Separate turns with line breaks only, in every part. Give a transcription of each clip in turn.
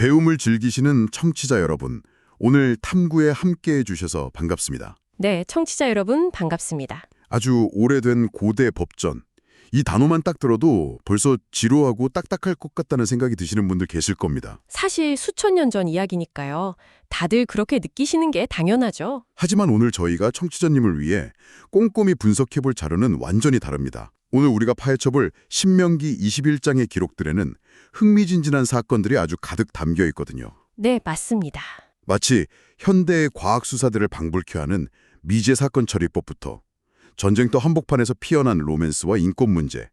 배움을 즐기시는 청취자 여러분, 오늘 탐구에 함께해 주셔서 반갑습니다.
네, 청취자 여러분 반갑습니다.
아주 오래된 고대 법전, 이 단어만 딱 들어도 벌써 지루하고 딱딱할 것 같다는 생각이 드시는 분들 계실 겁니다.
사실 수천 년 전 이야기니까요. 다들 그렇게 느끼시는 게 당연하죠.
하지만 오늘 저희가 청취자님을 위해 꼼꼼히 분석해볼 자료는 완전히 다릅니다. 오늘 우리가 파헤쳐볼 신명기 21장의 기록들에는 흥미진진한 사건들이 아주 가득 담겨 있거든요.
네, 맞습니다.
마치 현대의 과학수사들을 방불케 하는 미제 사건 처리법부터 전쟁터 한복판에서 피어난 로맨스와 인권 문제,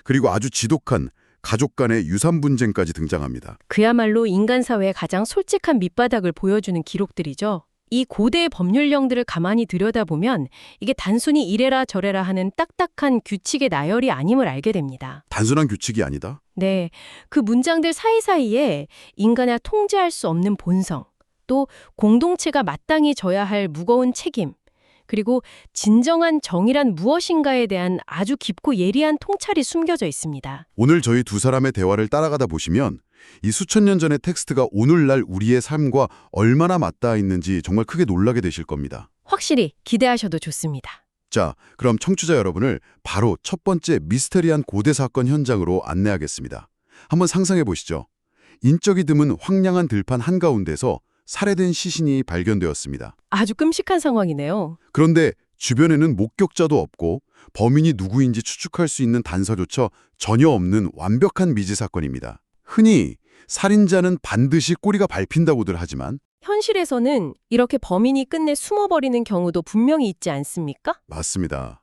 그리고 아주 지독한 가족 간의 유산 분쟁까지 등장합니다.
그야말로 인간 사회의 가장 솔직한 밑바닥을 보여주는 기록들이죠. 이 고대의 법률령들을 가만히 들여다보면 이게 단순히 이래라 저래라 하는 딱딱한 규칙의 나열이 아님을 알게 됩니다.
단순한 규칙이 아니다?
네, 그 문장들 사이사이에 인간을 통제할 수 없는 본성, 또 공동체가 마땅히 져야 할 무거운 책임, 그리고 진정한 정의란 무엇인가에 대한 아주 깊고 예리한 통찰이 숨겨져 있습니다.
오늘 저희 두 사람의 대화를 따라가다 보시면 이 수천 년 전의 텍스트가 오늘날 우리의 삶과 얼마나 맞닿아 있는지 정말 크게 놀라게 되실 겁니다.
확실히 기대하셔도 좋습니다.
자, 그럼 청취자 여러분을 바로 첫 번째 미스테리한 고대 사건 현장으로 안내하겠습니다. 한번 상상해 보시죠. 인적이 드문 황량한 들판 한가운데서 살해된 시신이 발견되었습니다.
아주 끔찍한 상황이네요.
그런데 주변에는 목격자도 없고 범인이 누구인지 추측할 수 있는 단서조차 전혀 없는 완벽한 미제 사건입니다. 흔히 살인자는 반드시 꼬리가 밟힌다고들 하지만
현실에서는 이렇게 범인이 끝내 숨어버리는 경우도 분명히 있지 않습니까?
맞습니다.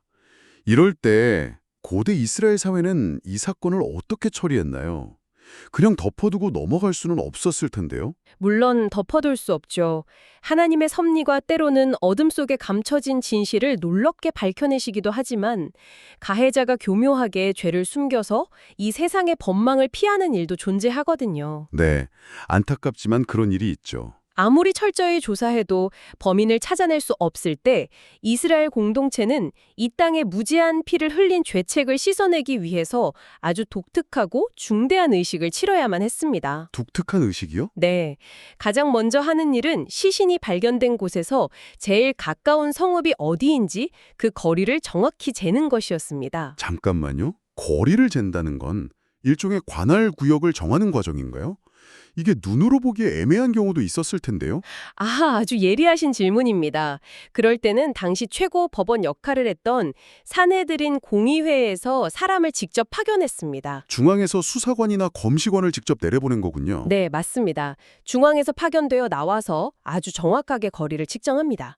이럴 때 고대 이스라엘 사회는 이 사건을 어떻게 처리했나요? 그냥 덮어두고 넘어갈 수는 없었을 텐데요.
물론 덮어둘 수 없죠. 하나님의 섭리가 때로는 어둠 속에 감춰진 진실을 놀랍게 밝혀내시기도 하지만 가해자가 교묘하게 죄를 숨겨서 이 세상의 법망을 피하는 일도 존재하거든요.
네, 안타깝지만 그런 일이 있죠.
아무리 철저히 조사해도 범인을 찾아낼 수 없을 때 이스라엘 공동체는 이 땅에 무지한 피를 흘린 죄책을 씻어내기 위해서 아주 독특하고 중대한 의식을 치러야만 했습니다.
독특한 의식이요?
네. 가장 먼저 하는 일은 시신이 발견된 곳에서 제일 가까운 성읍이 어디인지 그 거리를 정확히 재는 것이었습니다.
잠깐만요. 거리를 잰다는 건 일종의 관할 구역을 정하는 과정인가요? 이게 눈으로 보기에 애매한 경우도 있었을 텐데요.
아주 예리하신 질문입니다. 그럴 때는 당시 최고 법원 역할을 했던 사내들인 공의회에서 사람을 직접 파견했습니다.
중앙에서 수사관이나 검시관을 직접 내려보낸 거군요.
네, 맞습니다. 중앙에서 파견되어 나와서 아주 정확하게 거리를 측정합니다.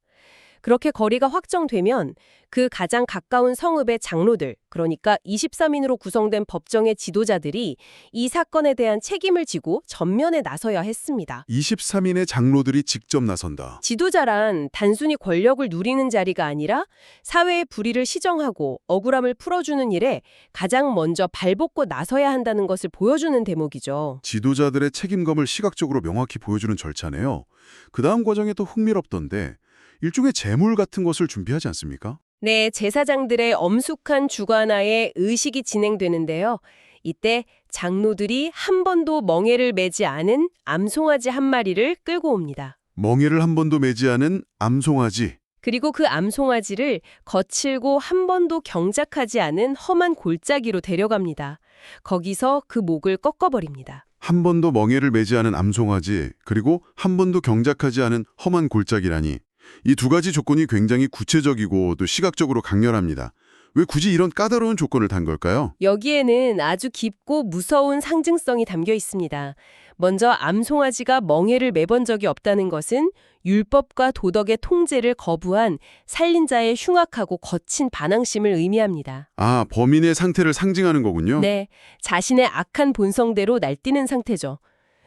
그렇게 거리가 확정되면 그 가장 가까운 성읍의 장로들, 그러니까 23인으로 구성된 법정의 지도자들이 이 사건에 대한 책임을 지고 전면에 나서야 했습니다.
23인의 장로들이 직접 나선다.
지도자란 단순히 권력을 누리는 자리가 아니라 사회의 불의를 시정하고 억울함을 풀어주는 일에 가장 먼저 발벗고 나서야 한다는 것을 보여주는 대목이죠.
지도자들의 책임감을 시각적으로 명확히 보여주는 절차네요. 그 다음 과정이 또 흥미롭던데 일종의 제물 같은 것을 준비하지 않습니까?
네, 제사장들의 엄숙한 주관하에 의식이 진행되는데요. 이때 장로들이 한 번도 멍에를 매지 않은 암송아지 한 마리를 끌고 옵니다.
멍에를 한 번도 매지 않은 암송아지.
그리고 그 암송아지를 거칠고 한 번도 경작하지 않은 험한 골짜기로 데려갑니다. 거기서 그 목을 꺾어버립니다.
한 번도 멍에를 매지 않은 암송아지, 그리고 한 번도 경작하지 않은 험한 골짜기라니. 이 두 가지 조건이 굉장히 구체적이고 또 시각적으로 강렬합니다. 왜 굳이 이런 까다로운 조건을 단 걸까요?
여기에는 아주 깊고 무서운 상징성이 담겨 있습니다. 먼저 암송아지가 멍에를 매본 적이 없다는 것은 율법과 도덕의 통제를 거부한 살인자의 흉악하고 거친 반항심을 의미합니다.
아, 범인의 상태를 상징하는 거군요.
네, 자신의 악한 본성대로 날뛰는 상태죠.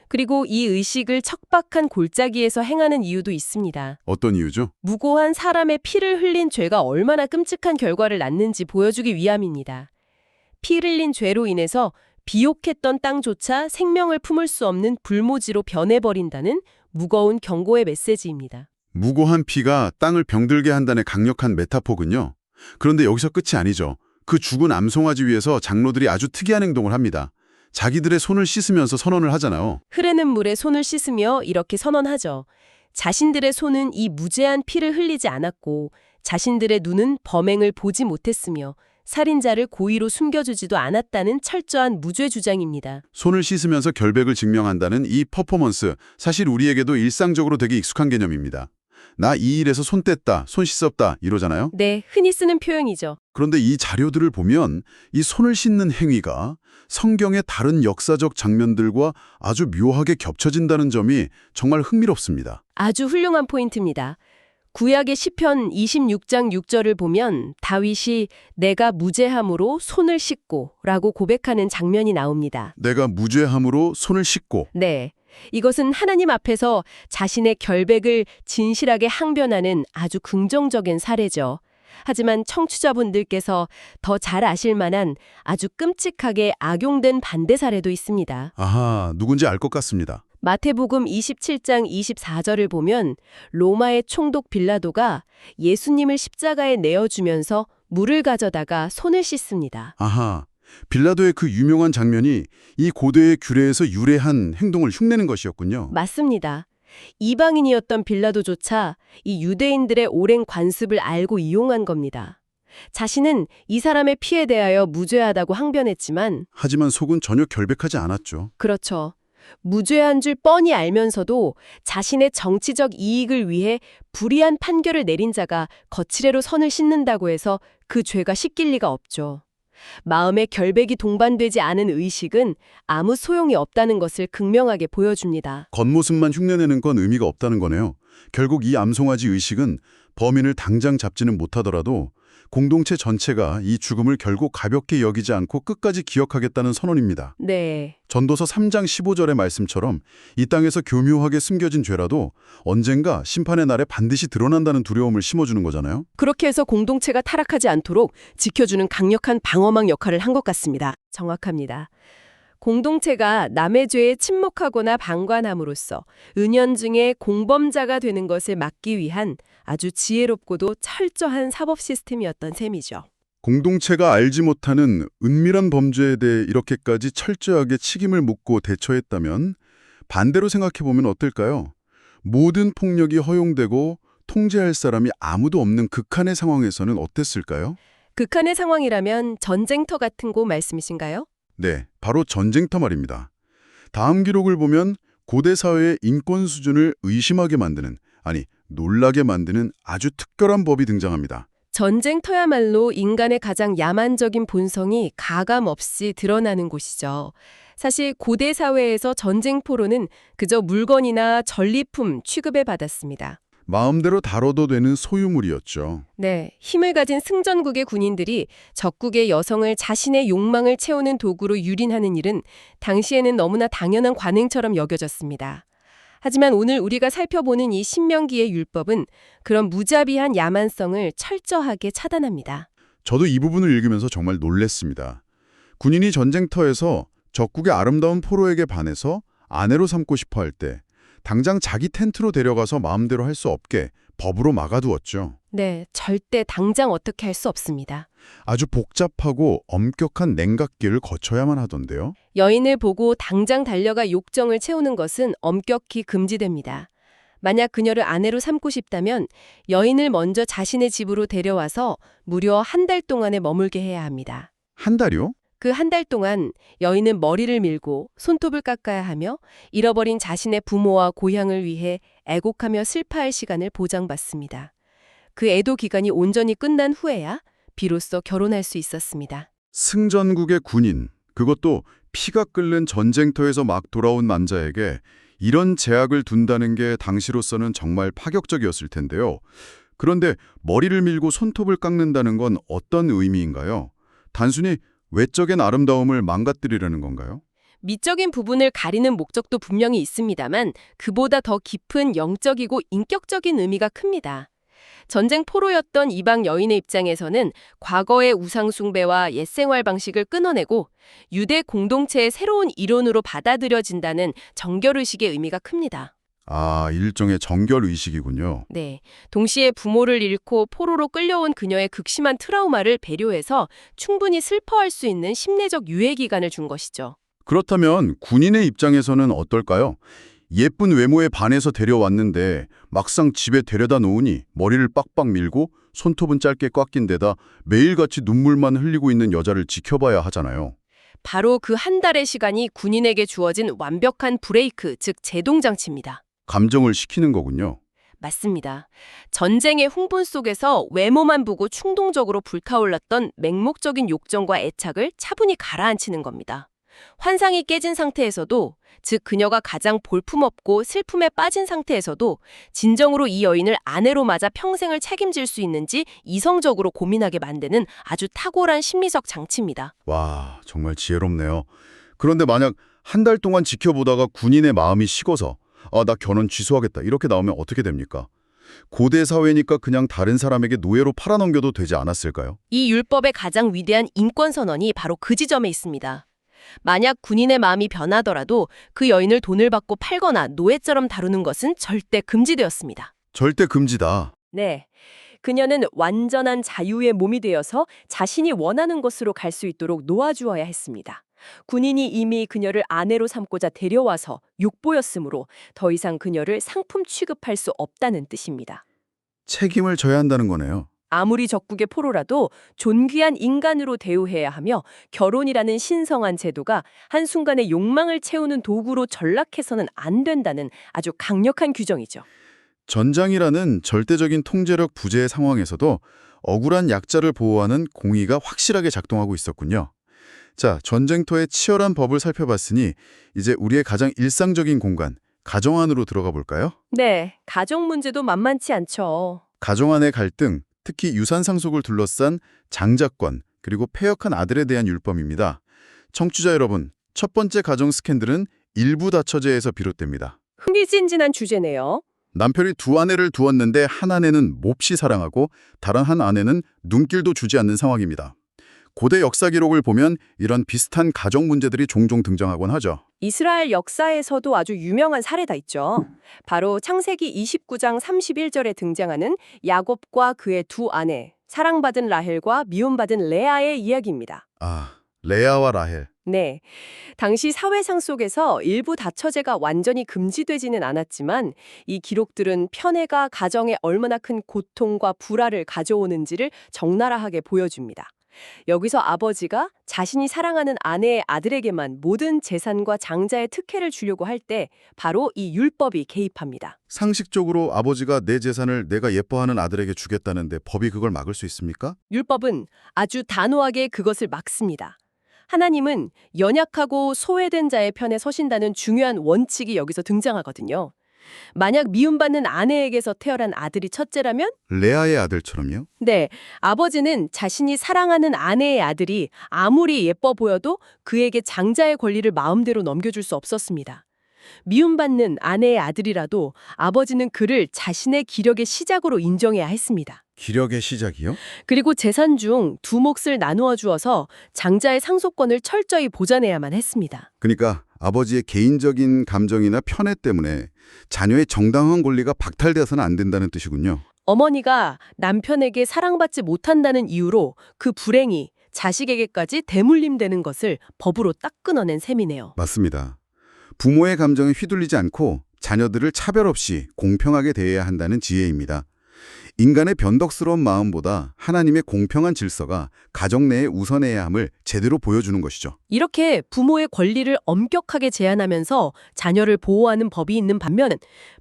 그리고 이 의식을 척박한 골짜기에서 행하는 이유도 있습니다.
어떤 이유죠?
무고한 사람의 피를 흘린 죄가 얼마나 끔찍한 결과를 낳는지 보여주기 위함입니다. 피 흘린 죄로 인해서 비옥했던 땅조차 생명을 품을 수 없는 불모지로 변해버린다는 무거운 경고의 메시지입니다.
무고한 피가 땅을 병들게 한다는 강력한 메타포군요. 그런데 여기서 끝이 아니죠. 그 죽은 암송아지 위에서 장로들이 아주 특이한 행동을 합니다. 자기들의 손을 씻으면서 선언을 하잖아요.
흐르는 물에 손을 씻으며 이렇게 선언하죠. 자신들의 손은 이 무죄한 피를 흘리지 않았고 자신들의 눈은 범행을 보지 못했으며 살인자를 고의로 숨겨주지도 않았다는 철저한 무죄 주장입니다.
손을 씻으면서 결백을 증명한다는 이 퍼포먼스, 사실 우리에게도 일상적으로 되게 익숙한 개념입니다. 나 이 일에서 손 뗐다, 손 씻었다 이러잖아요.
네, 흔히 쓰는 표현이죠.
그런데 이 자료들을 보면 이 손을 씻는 행위가 성경의 다른 역사적 장면들과 아주 묘하게 겹쳐진다는 점이 정말 흥미롭습니다.
아주 훌륭한 포인트입니다. 구약의 시편 26장 6절을 보면 다윗이 내가 무죄함으로 손을 씻고 라고 고백하는 장면이 나옵니다.
내가 무죄함으로 손을 씻고.
네. 이것은 하나님 앞에서 자신의 결백을 진실하게 항변하는 아주 긍정적인 사례죠. 하지만 청취자분들께서 더 잘 아실 만한 아주 끔찍하게 악용된 반대 사례도 있습니다.
아하, 누군지 알 것 같습니다.
마태복음 27장 24절을 보면 로마의 총독 빌라도가 예수님을 십자가에 내어주면서 물을 가져다가 손을 씻습니다.
아하, 빌라도의 그 유명한 장면이 이 고대의 규례에서 유래한 행동을 흉내낸 것이었군요.
맞습니다. 이방인이었던 빌라도조차 이 유대인들의 오랜 관습을 알고 이용한 겁니다. 자신은 이 사람의 피에 대하여 무죄하다고 항변했지만
하지만 속은 전혀 결백하지 않았죠.
그렇죠. 무죄한 줄 뻔히 알면서도 자신의 정치적 이익을 위해 불의한 판결을 내린 자가 거칠애로 선을 씻는다고 해서 그 죄가 씻길 리가 없죠. 마음에 결백이 동반되지 않은 의식은 아무 소용이 없다는 것을 극명하게 보여줍니다.
겉모습만 흉내내는 건 의미가 없다는 거네요. 결국 이 암송아지 의식은 범인을 당장 잡지는 못하더라도 공동체 전체가 이 죽음을 결국 가볍게 여기지 않고 끝까지 기억하겠다는 선언입니다.
네.
전도서 3장 15절의 말씀처럼 이 땅에서 교묘하게 숨겨진 죄라도 언젠가 심판의 날에 반드시 드러난다는 두려움을 심어주는 거잖아요.
그렇게 해서 공동체가 타락하지 않도록 지켜주는 강력한 방어막 역할을 한 것 같습니다. 정확합니다. 공동체가 남의 죄에 침묵하거나 방관함으로써 은연중에 공범자가 되는 것을 막기 위한 아주 지혜롭고도 철저한 사법 시스템이었던 셈이죠.
공동체가 알지 못하는 은밀한 범죄에 대해 이렇게까지 철저하게 책임을 묻고 대처했다면 반대로 생각해보면 어떨까요? 모든 폭력이 허용되고 통제할 사람이 아무도 없는 극한의 상황에서는 어땠을까요?
극한의 상황이라면 전쟁터 같은 곳 말씀이신가요?
네, 바로 전쟁터 말입니다. 다음 기록을 보면 고대 사회의 인권 수준을 의심하게 만드는, 아니 놀라게 만드는 아주 특별한 법이 등장합니다.
전쟁터야말로 인간의 가장 야만적인 본성이 가감 없이 드러나는 곳이죠. 사실 고대 사회에서 전쟁포로는 그저 물건이나 전리품 취급에 받았습니다.
마음대로 다뤄도 되는 소유물이었죠.
네, 힘을 가진 승전국의 군인들이 적국의 여성을 자신의 욕망을 채우는 도구로 유린하는 일은 당시에는 너무나 당연한 관행처럼 여겨졌습니다. 하지만 오늘 우리가 살펴보는 이 신명기의 율법은 그런 무자비한 야만성을 철저하게 차단합니다.
저도 이 부분을 읽으면서 정말 놀랬습니다. 군인이 전쟁터에서 적국의 아름다운 포로에게 반해서 아내로 삼고 싶어 할 때 당장 자기 텐트로 데려가서 마음대로 할 수 없게 법으로 막아두었죠.
네, 절대 당장 어떻게 할 수 없습니다.
아주 복잡하고 엄격한 냉각기를 거쳐야만 하던데요.
여인을 보고 당장 달려가 욕정을 채우는 것은 엄격히 금지됩니다. 만약 그녀를 아내로 삼고 싶다면 여인을 먼저 자신의 집으로 데려와서 무려 한 달 동안에 머물게 해야 합니다.
한 달이요?
그 한 달 동안 여인은 머리를 밀고 손톱을 깎아야 하며 잃어버린 자신의 부모와 고향을 위해 애곡하며 슬퍼할 시간을 보장받습니다. 그 애도 기간이 온전히 끝난 후에야 비로소 결혼할 수 있었습니다.
승전국의 군인, 그것도 피가 끓는 전쟁터에서 막 돌아온 남자에게 이런 제약을 둔다는 게 당시로서는 정말 파격적이었을 텐데요. 그런데 머리를 밀고 손톱을 깎는다는 건 어떤 의미인가요? 단순히 외적인 아름다움을 망가뜨리려는 건가요?
미적인 부분을 가리는 목적도 분명히 있습니다만 그보다 더 깊은 영적이고 인격적인 의미가 큽니다. 전쟁 포로였던 이방 여인의 입장에서는 과거의 우상 숭배와 옛 생활 방식을 끊어내고 유대 공동체의 새로운 이론으로 받아들여진다는 정결의식의 의미가 큽니다.
아, 일종의 정결의식이군요.
네, 동시에 부모를 잃고 포로로 끌려온 그녀의 극심한 트라우마를 배려해서 충분히 슬퍼할 수 있는 심리적 유예 기간을 준 것이죠.
그렇다면 군인의 입장에서는 어떨까요? 예쁜 외모에 반해서 데려왔는데 막상 집에 데려다 놓으니 머리를 빡빡 밀고 손톱은 짧게 꽉 낀 데다 매일같이 눈물만 흘리고 있는 여자를 지켜봐야 하잖아요.
바로 그 한 달의 시간이 군인에게 주어진 완벽한 브레이크, 즉 제동장치입니다.
감정을 식히는 거군요.
맞습니다. 전쟁의 흥분 속에서 외모만 보고 충동적으로 불타올랐던 맹목적인 욕정과 애착을 차분히 가라앉히는 겁니다. 환상이 깨진 상태에서도, 즉 그녀가 가장 볼품없고 슬픔에 빠진 상태에서도 진정으로 이 여인을 아내로 맞아 평생을 책임질 수 있는지 이성적으로 고민하게 만드는 아주 탁월한 심리적 장치입니다.
와, 정말 지혜롭네요. 그런데 만약 한 달 동안 지켜보다가 군인의 마음이 식어서 나 결혼 취소하겠다 이렇게 나오면 어떻게 됩니까? 고대 사회니까 그냥 다른 사람에게 노예로 팔아넘겨도 되지 않았을까요?
이 율법의 가장 위대한 인권 선언이 바로 그 지점에 있습니다. 만약 군인의 마음이 변하더라도 그 여인을 돈을 받고 팔거나 노예처럼 다루는 것은 절대 금지되었습니다.
절대 금지다.
네. 그녀는 완전한 자유의 몸이 되어서 자신이 원하는 곳으로 갈 수 있도록 놓아주어야 했습니다. 군인이 이미 그녀를 아내로 삼고자 데려와서 욕보였으므로 더 이상 그녀를 상품 취급할 수 없다는 뜻입니다.
책임을 져야 한다는 거네요.
아무리 적국의 포로라도 존귀한 인간으로 대우해야 하며 결혼이라는 신성한 제도가 한순간에 욕망을 채우는 도구로 전락해서는 안 된다는 아주 강력한 규정이죠.
전장이라는 절대적인 통제력 부재의 상황에서도 억울한 약자를 보호하는 공의가 확실하게 작동하고 있었군요. 자, 전쟁터의 치열한 법을 살펴봤으니 이제 우리의 가장 일상적인 공간, 가정 안으로 들어가 볼까요?
네, 가정 문제도 만만치 않죠.
가정 안의 갈등, 특히 유산 상속을 둘러싼 장자권, 그리고 폐역한 아들에 대한 율법입니다. 청취자 여러분, 첫 번째 가정 스캔들은 일부 다처제에서 비롯됩니다.
흥미진진한 주제네요.
남편이 두 아내를 두었는데 한 아내는 몹시 사랑하고 다른 한 아내는 눈길도 주지 않는 상황입니다. 고대 역사 기록을 보면 이런 비슷한 가정 문제들이 종종 등장하곤 하죠.
이스라엘 역사에서도 아주 유명한 사례가 있죠. 바로 창세기 29장 31절에 등장하는 야곱과 그의 두 아내, 사랑받은 라헬과 미움받은 레아의 이야기입니다.
아, 레아와 라헬.
네. 당시 사회상 속에서 일부 다처제가 완전히 금지되지는 않았지만 이 기록들은 편애가 가정에 얼마나 큰 고통과 불화를 가져오는지를 적나라하게 보여줍니다. 여기서 아버지가 자신이 사랑하는 아내의 아들에게만 모든 재산과 장자의 특혜를 주려고 할 때 바로 이 율법이 개입합니다.
상식적으로 아버지가 내 재산을 내가 예뻐하는 아들에게 주겠다는데 법이 그걸 막을 수 있습니까?
율법은 아주 단호하게 그것을 막습니다. 하나님은 연약하고 소외된 자의 편에 서신다는 중요한 원칙이 여기서 등장하거든요. 만약 미움받는 아내에게서 태어난 아들이 첫째라면
레아의 아들처럼요?
네, 아버지는 자신이 사랑하는 아내의 아들이 아무리 예뻐 보여도 그에게 장자의 권리를 마음대로 넘겨줄 수 없었습니다. 미움받는 아내의 아들이라도 아버지는 그를 자신의 기력의 시작으로 인정해야 했습니다.
기력의 시작이요?
그리고 재산 중 두 몫을 나누어 주어서 장자의 상속권을 철저히 보장해야만 했습니다.
그러니까 아버지의 개인적인 감정이나 편애 때문에 자녀의 정당한 권리가 박탈되어서는 안 된다는 뜻이군요.
어머니가 남편에게 사랑받지 못한다는 이유로 그 불행이 자식에게까지 대물림되는 것을 법으로 딱 끊어낸 셈이네요.
맞습니다. 부모의 감정에 휘둘리지 않고 자녀들을 차별 없이 공평하게 대해야 한다는 지혜입니다. 인간의 변덕스러운 마음보다 하나님의 공평한 질서가 가정 내에 우선해야 함을 제대로 보여주는 것이죠.
이렇게 부모의 권리를 엄격하게 제한하면서 자녀를 보호하는 법이 있는 반면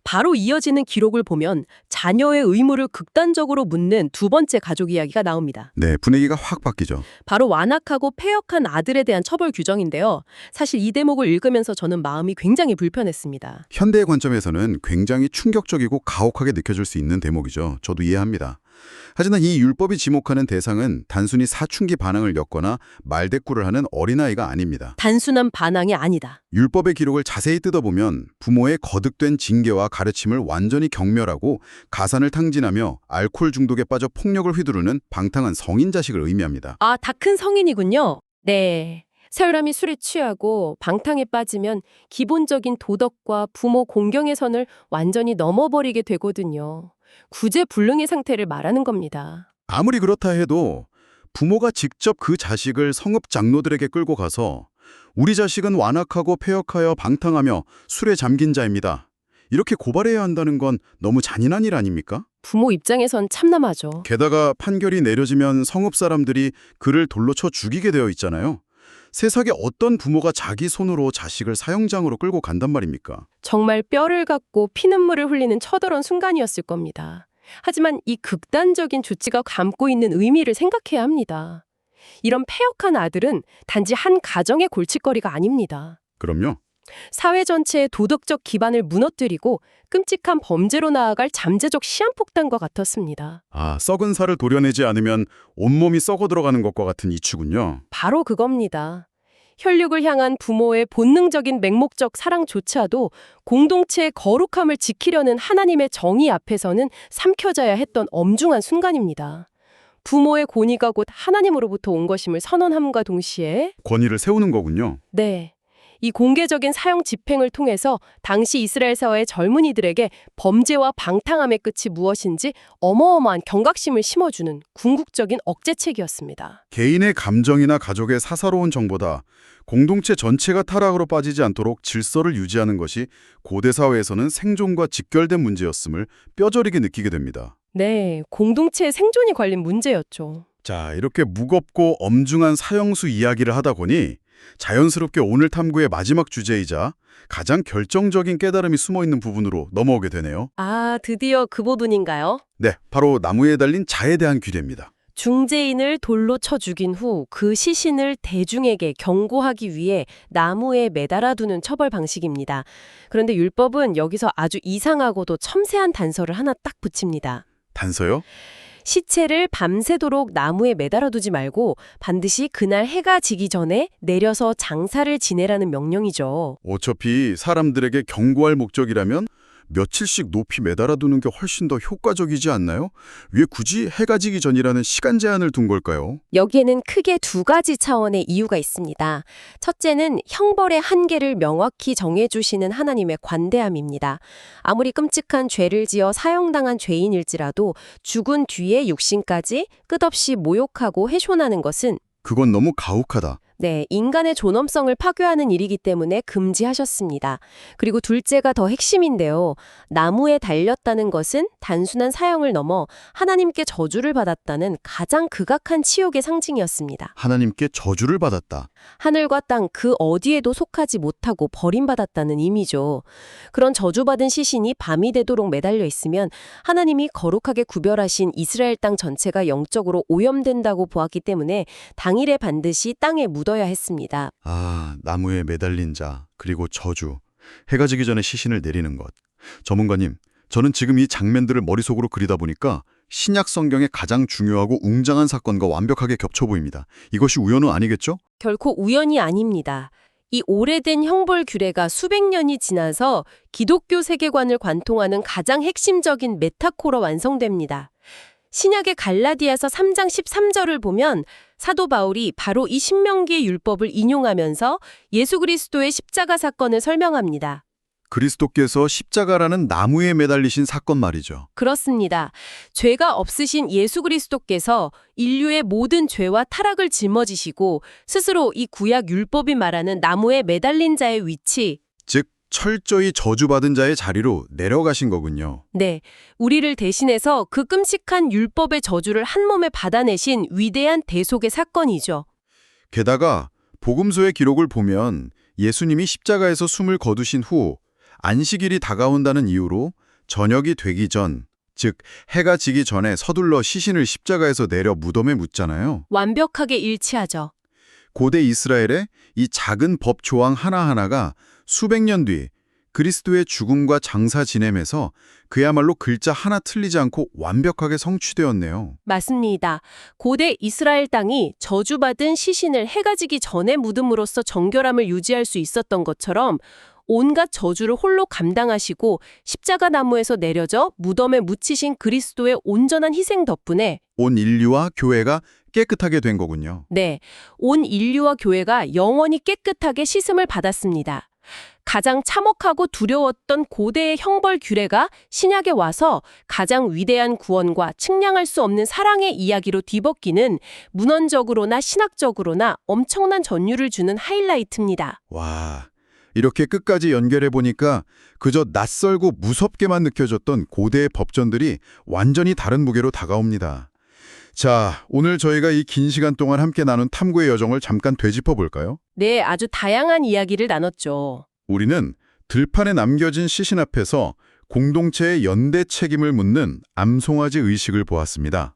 바로 이어지는 기록을 보면 자녀의 의무를 극단적으로 묻는 두 번째 가족 이야기가 나옵니다.
네, 분위기가 확 바뀌죠.
바로 완악하고 폐역한 아들에 대한 처벌 규정인데요. 사실 이 대목을 읽으면서 저는 마음이 굉장히 불편했습니다.
현대의 관점에서는 굉장히 충격적이고 가혹하게 느껴질 수 있는 대목이죠. 저도 이해합니다. 하지만 이 율법이 지목하는 대상은 단순히 사춘기 반항을 엮거나 말대꾸를 하는 어린아이가 아닙니다.
단순한 반항이 아니다.
율법의 기록을 자세히 뜯어보면 부모의 거듭된 징계와 가르침을 완전히 경멸하고 가산을 탕진하며 알코올 중독에 빠져 폭력을 휘두르는 방탕한 성인 자식을 의미합니다.
아, 다 큰 성인이군요. 네. 사람이 술에 취하고 방탕에 빠지면 기본적인 도덕과 부모 공경의 선을 완전히 넘어버리게 되거든요. 구제불능의 상태를 말하는 겁니다.
아무리 그렇다 해도 부모가 직접 그 자식을 성읍 장로들에게 끌고 가서
우리 자식은 완악하고 폐역하여 방탕하며 술에 잠긴 자입니다. 이렇게 고발해야 한다는 건 너무 잔인한 일 아닙니까?
부모 입장에선 참담하죠.
게다가 판결이 내려지면 성읍 사람들이 그를 돌로 쳐 죽이게 되어 있잖아요. 세상에 어떤 부모가 자기 손으로 자식을 사형장으로 끌고 간단 말입니까?
정말 뼈를 갖고 피눈물을 흘리는 처더런 순간이었을 겁니다. 하지만 이 극단적인 조치가 담고 있는 의미를 생각해야 합니다. 이런 패역한 아들은 단지 한 가정의 골칫거리가 아닙니다.
그럼요.
사회 전체의 도덕적 기반을 무너뜨리고 끔찍한 범죄로 나아갈 잠재적 시한폭탄과 같았습니다.
아, 썩은 살을 도려내지 않으면 온몸이 썩어 들어가는 것과 같은 이치군요.
바로 그겁니다. 혈육을 향한 부모의 본능적인 맹목적 사랑조차도 공동체의 거룩함을 지키려는 하나님의 정의 앞에서는 삼켜져야 했던 엄중한 순간입니다. 부모의 권위가 곧 하나님으로부터 온 것임을 선언함과 동시에
권위를 세우는 거군요.
네, 이 공개적인 사형 집행을 통해서 당시 이스라엘 사회의 젊은이들에게 범죄와 방탕함의 끝이 무엇인지 어마어마한 경각심을 심어주는 궁극적인 억제책이었습니다.
개인의 감정이나 가족의 사사로운 정보다 공동체 전체가 타락으로 빠지지 않도록 질서를 유지하는 것이 고대 사회에서는 생존과 직결된 문제였음을 뼈저리게 느끼게 됩니다.
네, 공동체의 생존이 걸린 문제였죠.
자, 이렇게 무겁고 엄중한 사형수 이야기를 하다 보니 자연스럽게 오늘 탐구의 마지막 주제이자 가장 결정적인 깨달음이 숨어있는 부분으로 넘어오게 되네요.
아, 드디어 그 부분인가요?
네, 바로 나무에 달린 자에 대한 규례입니다.
중재인을 돌로 쳐 죽인 후 그 시신을 대중에게 경고하기 위해 나무에 매달아두는 처벌 방식입니다. 그런데 율법은 여기서 아주 이상하고도 첨예한 단서를 하나 딱 붙입니다.
단서요?
시체를 밤새도록 나무에 매달아두지 말고 반드시 그날 해가 지기 전에 내려서 장사를 지내라는 명령이죠.
어차피 사람들에게 경고할 목적이라면 며칠씩 높이 매달아두는 게 훨씬 더 효과적이지 않나요? 왜 굳이 해가 지기 전이라는 시간 제한을 둔 걸까요?
여기에는 크게 두 가지 차원의 이유가 있습니다. 첫째는 형벌의 한계를 명확히 정해주시는 하나님의 관대함입니다. 아무리 끔찍한 죄를 지어 사형당한 죄인일지라도 죽은 뒤에 육신까지 끝없이 모욕하고 훼손하는 것은
그건 너무 가혹하다.
네, 인간의 존엄성을 파괴하는 일이기 때문에 금지하셨습니다. 그리고 둘째가 더 핵심인데요. 나무에 달렸다는 것은 단순한 사형을 넘어 하나님께 저주를 받았다는 가장 극악한 치욕의 상징이었습니다.
하나님께 저주를 받았다.
하늘과 땅 그 어디에도 속하지 못하고 버림받았다는 의미죠. 그런 저주받은 시신이 밤이 되도록 매달려 있으면 하나님이 거룩하게 구별하신 이스라엘 땅 전체가 영적으로 오염된다고 보았기 때문에 당일에 반드시 땅에 묻어야 했습니다.
아, 나무에 매달린 자, 그리고 저주. 해가 지기 전에 시신을 내리는 것. 전문가님, 저는 지금 이 장면들을 머릿속으로 그리다 보니까 신약 성경의 가장 중요하고 웅장한 사건과 완벽하게 겹쳐 보입니다. 이것이 우연은 아니겠죠?
결코 우연이 아닙니다. 이 오래된 형벌 규례가 수백 년이 지나서 기독교 세계관을 관통하는 가장 핵심적인 메타코로 완성됩니다. 신약의 갈라디아서 3장 13절을 보면 사도 바울이 바로 이 신명기의 율법을 인용하면서 예수 그리스도의 십자가 사건을 설명합니다.
그리스도께서 십자가라는 나무에 매달리신 사건 말이죠.
그렇습니다. 죄가 없으신 예수 그리스도께서 인류의 모든 죄와 타락을 짊어지시고 스스로 이 구약 율법이 말하는 나무에 매달린 자의 위치,
즉 철저히 저주받은 자의 자리로 내려가신 거군요.
네, 우리를 대신해서 그 끔찍한 율법의 저주를 한 몸에 받아내신 위대한 대속의 사건이죠.
게다가 복음서의 기록을 보면 예수님이 십자가에서 숨을 거두신 후 안식일이 다가온다는 이유로 저녁이 되기 전, 즉 해가 지기 전에 서둘러 시신을 십자가에서 내려 무덤에 묻잖아요.
완벽하게 일치하죠.
고대 이스라엘의 이 작은 법 조항 하나하나가 수백 년 뒤 그리스도의 죽음과 장사 지냄에서 그야말로 글자 하나 틀리지 않고 완벽하게 성취되었네요.
맞습니다. 고대 이스라엘 땅이 저주받은 시신을 해가 지기 전에 묻음으로써 정결함을 유지할 수 있었던 것처럼 온갖 저주를 홀로 감당하시고 십자가 나무에서 내려져 무덤에 묻히신 그리스도의 온전한 희생 덕분에
온 인류와 교회가 깨끗하게 된 거군요.
네, 온 인류와 교회가 영원히 깨끗하게 씻음을 받았습니다. 가장 참혹하고 두려웠던 고대의 형벌 규례가 신약에 와서 가장 위대한 구원과 측량할 수 없는 사랑의 이야기로 뒤덮이는 문헌적으로나 신학적으로나 엄청난 전율을 주는 하이라이트입니다.
와, 이렇게 끝까지 연결해 보니까 그저 낯설고 무섭게만 느껴졌던 고대의 법전들이 완전히 다른 무게로 다가옵니다. 자, 오늘 저희가 이 긴 시간 동안 함께 나눈 탐구의 여정을 잠깐 되짚어 볼까요?
네, 아주 다양한 이야기를 나눴죠.
우리는 들판에 남겨진 시신 앞에서 공동체의 연대 책임을 묻는 암송아지 의식을 보았습니다.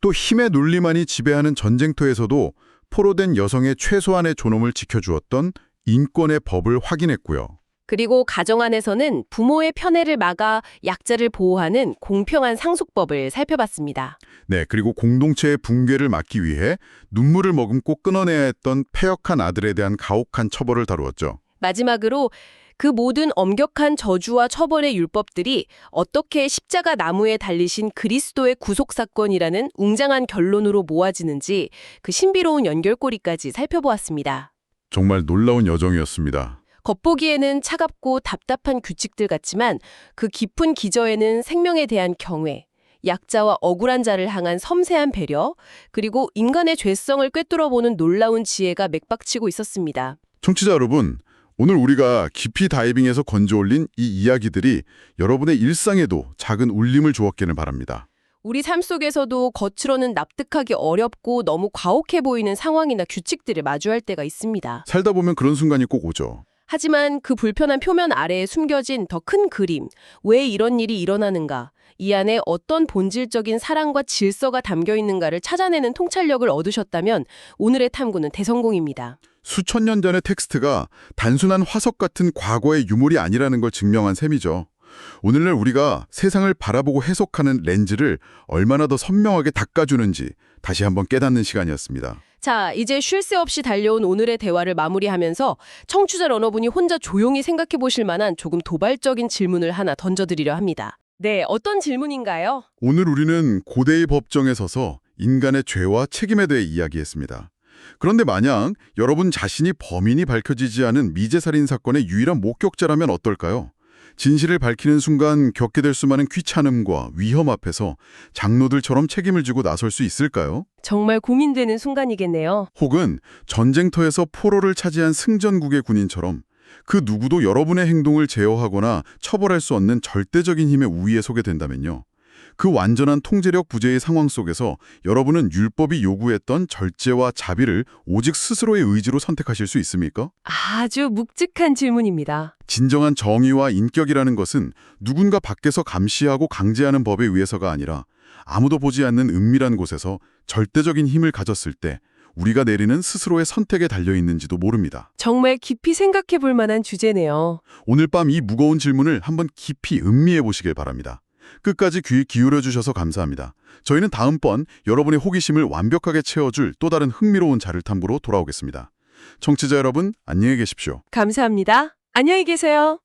또 힘의 논리만이 지배하는 전쟁터에서도 포로된 여성의 최소한의 존엄을 지켜주었던 인권의 법을 확인했고요.
그리고 가정 안에서는 부모의 편애를 막아 약자를 보호하는 공평한 상속법을 살펴봤습니다.
네, 그리고 공동체의 붕괴를 막기 위해 눈물을 머금고 끊어내야 했던 패역한 아들에 대한 가혹한 처벌을 다루었죠.
마지막으로 그 모든 엄격한 저주와 처벌의 율법들이 어떻게 십자가 나무에 달리신 그리스도의 구속사건이라는 웅장한 결론으로 모아지는지 그 신비로운 연결고리까지 살펴보았습니다.
정말 놀라운 여정이었습니다.
겉보기에는 차갑고 답답한 규칙들 같지만 그 깊은 기저에는 생명에 대한 경외, 약자와 억울한 자를 향한 섬세한 배려, 그리고 인간의 죄성을 꿰뚫어보는 놀라운 지혜가 맥박치고 있었습니다.
청취자 여러분, 오늘 우리가 깊이 다이빙해서 건져올린 이 이야기들이 여러분의 일상에도 작은 울림을 주었기를 바랍니다.
우리 삶 속에서도 겉으로는 납득하기 어렵고 너무 과혹해 보이는 상황이나 규칙들을 마주할 때가 있습니다.
살다 보면 그런 순간이 꼭 오죠.
하지만 그 불편한 표면 아래에 숨겨진 더 큰 그림, 왜 이런 일이 일어나는가, 이 안에 어떤 본질적인 사랑과 질서가 담겨 있는가를 찾아내는 통찰력을 얻으셨다면 오늘의 탐구는 대성공입니다.
수천 년 전의 텍스트가 단순한 화석 같은 과거의 유물이 아니라는 걸 증명한 셈이죠. 오늘날 우리가 세상을 바라보고 해석하는 렌즈를 얼마나 더 선명하게 닦아주는지 다시 한번 깨닫는 시간이었습니다.
자, 이제 쉴 새 없이 달려온 오늘의 대화를 마무리하면서 청취자 러너분이 혼자 조용히 생각해 보실 만한 조금 도발적인 질문을 하나 던져드리려 합니다. 네, 어떤 질문인가요?
오늘 우리는 고대의 법정에 서서 인간의 죄와 책임에 대해 이야기했습니다. 그런데 만약 여러분 자신이 범인이 밝혀지지 않은 미제살인 사건의 유일한 목격자라면 어떨까요? 진실을 밝히는 순간 겪게 될 수많은 귀찮음과 위험 앞에서 장로들처럼 책임을 지고 나설 수 있을까요?
정말 고민되는 순간이겠네요.
혹은 전쟁터에서 포로를 차지한 승전국의 군인처럼 그 누구도 여러분의 행동을 제어하거나 처벌할 수 없는 절대적인 힘의 우위에 서게 된다면요. 그 완전한 통제력 부재의 상황 속에서 여러분은 율법이 요구했던 절제와 자비를 오직 스스로의 의지로 선택하실 수 있습니까?
아주 묵직한 질문입니다.
진정한 정의와 인격이라는 것은 누군가 밖에서 감시하고 강제하는 법에 의해서가 아니라 아무도 보지 않는 은밀한 곳에서 절대적인 힘을 가졌을 때 우리가 내리는 스스로의 선택에 달려있는지도 모릅니다.
정말 깊이 생각해 볼 만한 주제네요.
오늘 밤 이 무거운 질문을 한번 깊이 음미해 보시길 바랍니다. 끝까지 귀 기울여 주셔서 감사합니다. 저희는 다음번 여러분의 호기심을 완벽하게 채워줄 또 다른 흥미로운 자를 탐구로 돌아오겠습니다. 청취자 여러분, 안녕히 계십시오.
감사합니다. 안녕히 계세요.